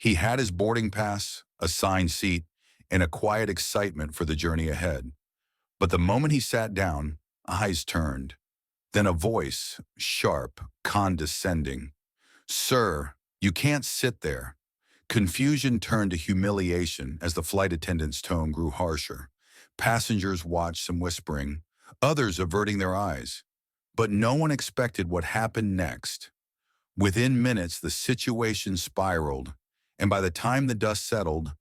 He had his boarding pass, assigned seat, and a quiet excitement for the journey ahead. But the moment he sat down, eyes turned. Then a voice, sharp, condescending. "Sir, you can't sit there." Confusion turned to humiliation as the flight attendant's tone grew harsher. Passengers watched, some whispering, others averting their eyes. But no one expected what happened next. Within minutes, the situation spiraled, and by the time the dust settled,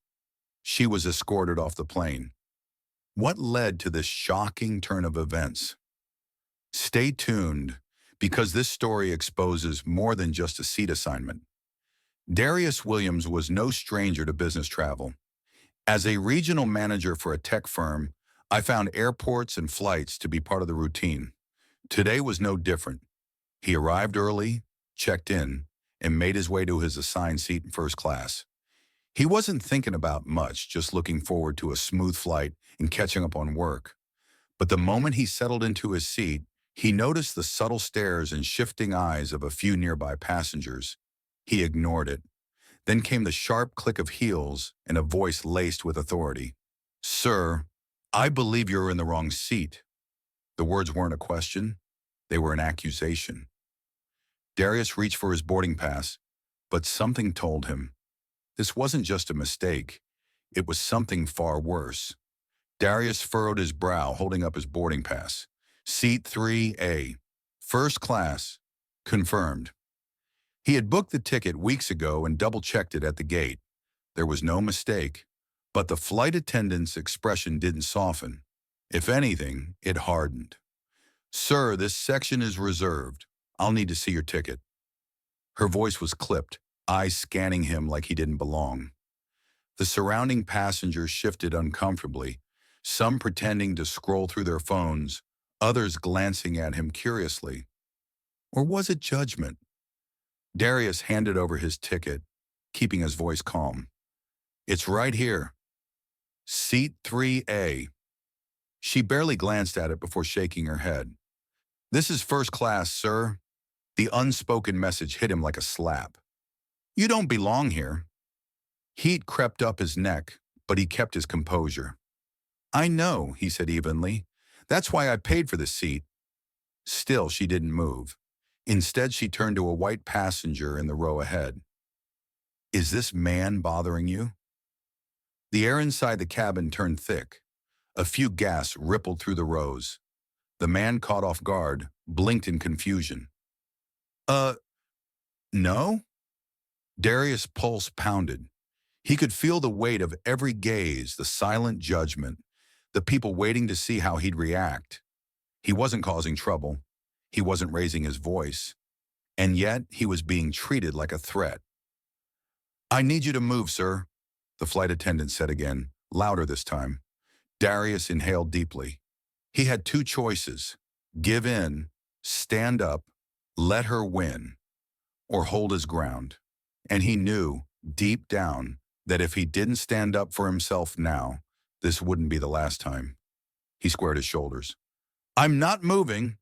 she was escorted off the plane. What led to this shocking turn of events? Stay tuned, because this story exposes more than just a seat assignment. Darius Williams was no stranger to business travel. As a regional manager for a tech firm, I found airports and flights to be part of the routine. Today was no different. He arrived early, checked in, and made his way to his assigned seat in first class. He wasn't thinking about much, just looking forward to a smooth flight and catching up on work. But the moment he settled into his seat, he noticed the subtle stares and shifting eyes of a few nearby passengers. He ignored it. Then came the sharp click of heels and a voice laced with authority. "Sir, I believe you're in the wrong seat." The words weren't a question, they were an accusation. Darius reached for his boarding pass, but something told him this wasn't just a mistake, it was something far worse. Darius furrowed his brow, holding up his boarding pass. Seat 3A, first class, confirmed. He had booked the ticket weeks ago and double-checked it at the gate. There was no mistake, but the flight attendant's expression didn't soften. If anything, it hardened. "Sir, this section is reserved. I'll need to see your ticket." Her voice was clipped, eyes scanning him like he didn't belong. The surrounding passengers shifted uncomfortably, some pretending to scroll through their phones, others glancing at him curiously. Or was it judgment? Darius handed over his ticket, keeping his voice calm. "It's right here. Seat 3A. She barely glanced at it before shaking her head. "This is first class, sir." The unspoken message hit him like a slap. "You don't belong here." Heat crept up his neck, but he kept his composure. "I know," he said evenly. "That's why I paid for this seat." Still, she didn't move. Instead, she turned to a white passenger in the row ahead. "Is this man bothering you?" The air inside the cabin turned thick. A few gasps rippled through the rows. The man, caught off guard, blinked in confusion. Uh, no?" Darius' pulse pounded. He could feel the weight of every gaze, the silent judgment, the people waiting to see how he'd react. He wasn't causing trouble. He wasn't raising his voice. And yet, he was being treated like a threat. "I need you to move, sir," the flight attendant said again, louder this time. Darius inhaled deeply. He had two choices: give in, stand up, let her win, or hold his ground. And he knew, deep down, that if he didn't stand up for himself now, this wouldn't be the last time. He squared his shoulders. "I'm not moving."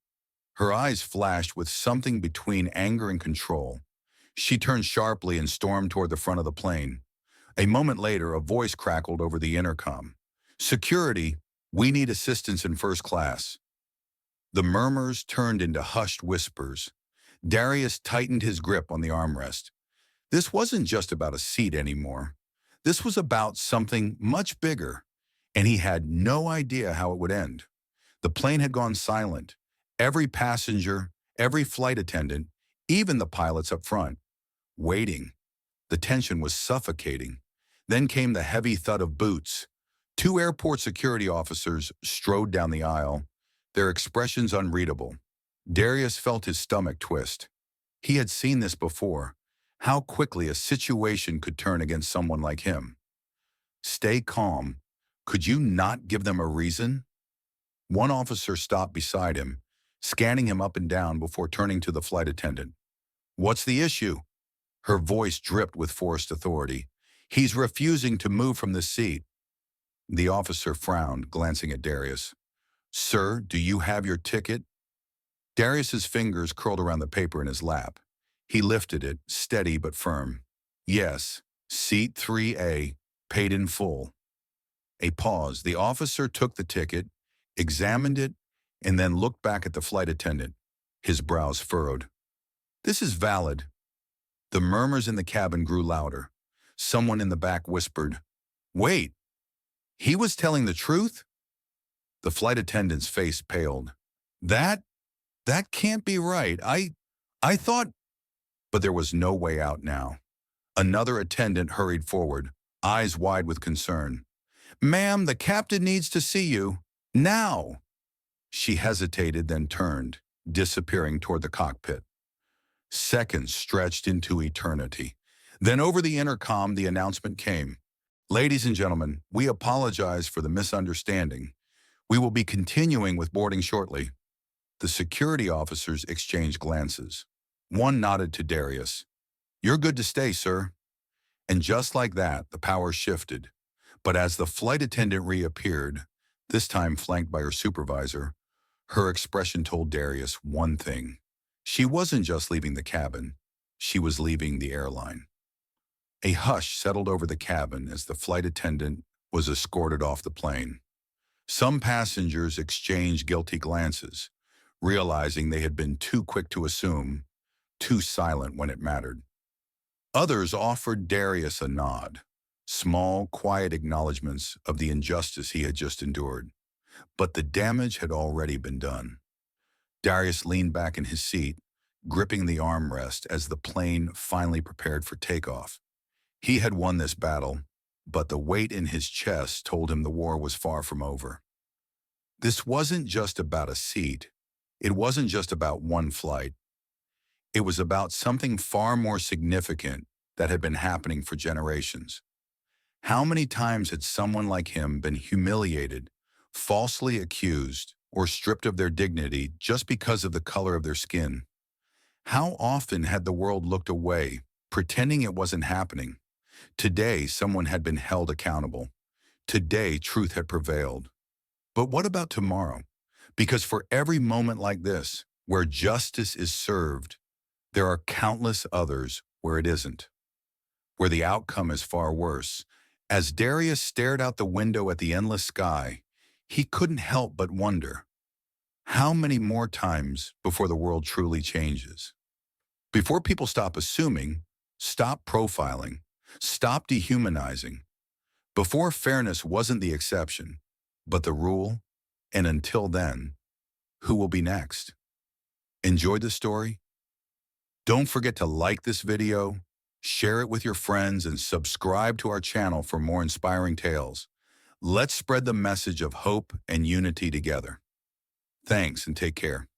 Her eyes flashed with something between anger and control. She turned sharply and stormed toward the front of the plane. A moment later, a voice crackled over the intercom. "Security, we need assistance in first class." The murmurs turned into hushed whispers. Darius tightened his grip on the armrest. This wasn't just about a seat anymore. This was about something much bigger, and he had no idea how it would end. The plane had gone silent. Every passenger, every flight attendant, even the pilots up front, waiting. The tension was suffocating. Then came the heavy thud of boots. Two airport security officers strode down the aisle, their expressions unreadable. Darius felt his stomach twist. He had seen this before, how quickly a situation could turn against someone like him. "Stay calm. Could you not give them a reason?" One officer stopped beside him, scanning him up and down before turning to the flight attendant. "What's the issue?" Her voice dripped with forced authority. "He's refusing to move from the seat." The officer frowned, glancing at Darius. "Sir, do you have your ticket?" Darius's fingers curled around the paper in his lap. He lifted it, steady but firm. "Yes, Seat 3A, paid in full. A pause. The officer took the ticket, examined it, and then looked back at the flight attendant, his brows furrowed. This is valid. The murmurs in the cabin grew louder. Someone in the back whispered, "Wait, he was telling the truth?" The flight attendant's face paled. That that can't be right. I thought, but there was no way out now. Another attendant hurried forward, eyes wide with concern. "Ma'am, the captain needs to see you. Now." She hesitated, then turned, disappearing toward the cockpit. Seconds stretched into eternity. Then over the intercom, the announcement came. "Ladies and gentlemen, we apologize for the misunderstanding. We will be continuing with boarding shortly." The security officers exchanged glances. One nodded to Darius. "You're good to stay, sir." And just like that, the power shifted. But as the flight attendant reappeared, this time flanked by her supervisor, her expression told Darius one thing. She wasn't just leaving the cabin, she was leaving the airline. A hush settled over the cabin as the flight attendant was escorted off the plane. Some passengers exchanged guilty glances, realizing they had been too quick to assume, too silent when it mattered. Others offered Darius a nod, small, quiet acknowledgments of the injustice he had just endured. But the damage had already been done. Darius leaned back in his seat, gripping the armrest as the plane finally prepared for takeoff. He had won this battle, but the weight in his chest told him the war was far from over. This wasn't just about a seat. It wasn't just about one flight. It was about something far more significant that had been happening for generations. How many times had someone like him been humiliated, falsely accused, or stripped of their dignity just because of the color of their skin? How often had the world looked away, pretending it wasn't happening? Today, someone had been held accountable. Today, truth had prevailed. But what about tomorrow? Because for every moment like this, where justice is served, there are countless others where it isn't, where the outcome is far worse. As Darius stared out the window at the endless sky, he couldn't help but wonder, how many more times before the world truly changes? Before people stop assuming, stop profiling, stop dehumanizing. Before fairness wasn't the exception, but the rule, and until then, who will be next? Enjoyed the story? Don't forget to like this video, share it with your friends, and subscribe to our channel for more inspiring tales. Let's spread the message of hope and unity together. Thanks and take care.